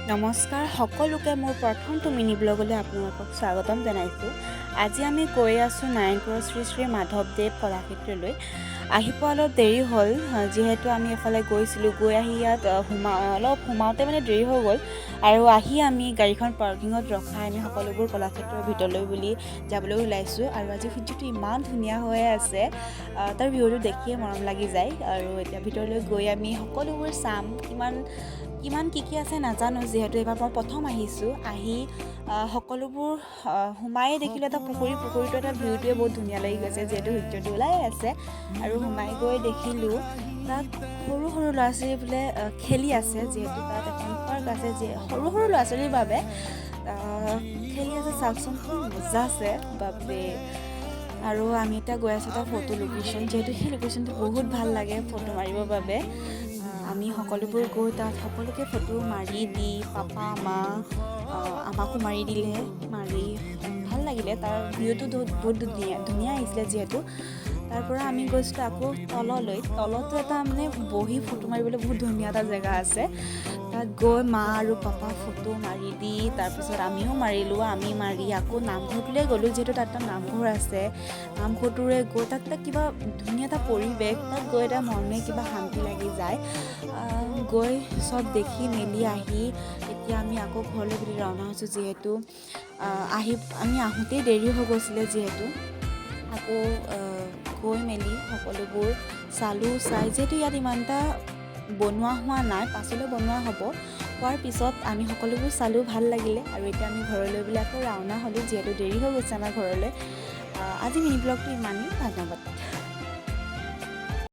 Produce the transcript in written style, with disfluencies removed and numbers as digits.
নমস্কাৰ সকলোকে মোৰ প্ৰথমটো মিনি ব্লগলৈ আপোনালোকক স্বাগতম জনাইছোঁ। আজি আমি গৈ আছোঁ নাৰায়ণপুৰৰ শ্ৰী শ্ৰী মাধৱদেৱ কলাক্ষেত্ৰলৈ। আহি পোৱা অলপ দেৰি হ'ল, যিহেতু আমি এফালে গৈছিলোঁ, গৈ আহি ইয়াত অলপ সোমাওঁতে দেৰি হৈ গ'ল আৰু আহি আমি গাড়ীখন পাৰ্কিঙত ৰখাই আমি সকলোবোৰ কলাক্ষেত্ৰৰ ভিতৰলৈ বুলি যাবলৈ ওলাইছোঁ। আৰু আজি সূৰ্যটো ইমান ধুনীয়া হৈ আছে, তাৰ ভিউটো দেখিয়ে মৰম লাগি যায়। আৰু এতিয়া ভিতৰলৈ গৈ আমি সকলোবোৰ চাম। কিমান কি আছে নাজানো, যিহেতু এইবাৰ মই প্ৰথম আহিছোঁ। আহি সকলোবোৰ সোমায়ে দেখিলোঁ এটা পুখুৰীটো এটা ভিউটোৱে বহুত ধুনীয়া লাগি গৈছে, যিহেতু সূৰ্যটো ওলাই আছে। আৰু সোমাই গৈ দেখিলোঁ তাত সৰু সৰু ল'ৰা ছোৱালী বোলে খেলি আছে, যিহেতু তাত এখন পাৰ্ক আছে সৰু সৰু ল'ৰা ছোৱালীৰ বাবে খেলি আছে। চাওকচোন কি মজা আছে বাপৰে। আৰু আমি এতিয়া গৈ আছোঁ এটা ফটো লোকেশ্যন, যিহেতু সেই লোকেশ্যনটো বহুত ভাল লাগে ফটো মাৰিবৰ বাবে। আমি সকলোবোৰ গৈ তাত সকলোকে ফটো মাৰি দি পাপা মা আমাকো মাৰি দিলে, মাৰি ভাল লাগিলে। তাৰ ভিউটো বহুত ধুনীয়া আহিছিলে। যিহেতু তাৰ পৰা আমি গৈছিলোঁ আকৌ তলতো এটা বহি ফটো মাৰিবলৈ বহুত ধুনীয়া এটা জেগা আছে। তাত গৈ মা আৰু পাপা ফটো মাৰি দি তাৰপিছত আমিও মাৰিলোঁ। আমি মাৰি আকৌ নামঘৰটোলৈ গ'লোঁ, যিহেতু তাত এটা নামঘৰ আছে। নামঘৰটোৰে গৈ তাত কিবা ধুনীয়া এটা পৰিৱেশ, তাত গৈ এটা মনে কিবা শান্তি লাগি যায়। গৈ চব দেখি মেলি আহি এতিয়া আমি আকৌ ঘৰলৈ বুলি ৰাওনা হৈছোঁ, যিহেতু আমি আহোঁতেই দেৰি হৈ গৈছিলে। যিহেতু আকৌ গৈ মেলি সকলোবোৰ চালোঁ। যিহেতু ইয়াত ইমান এটা বনোৱা হোৱা নাই, পাছলৈ বনোৱা হ'ব। হোৱাৰ পিছত আমি সকলোবোৰ চালোঁ, ভাল লাগিলে। আৰু এতিয়া আমি ঘৰলৈ বুলি আকৌ ৰাওনা হ'লোঁ, যিহেতু দেৰি হৈ গৈছে আমাৰ ঘৰলৈ। আজি মিনি ব্লগটো ইমানেই। ধন্যবাদ।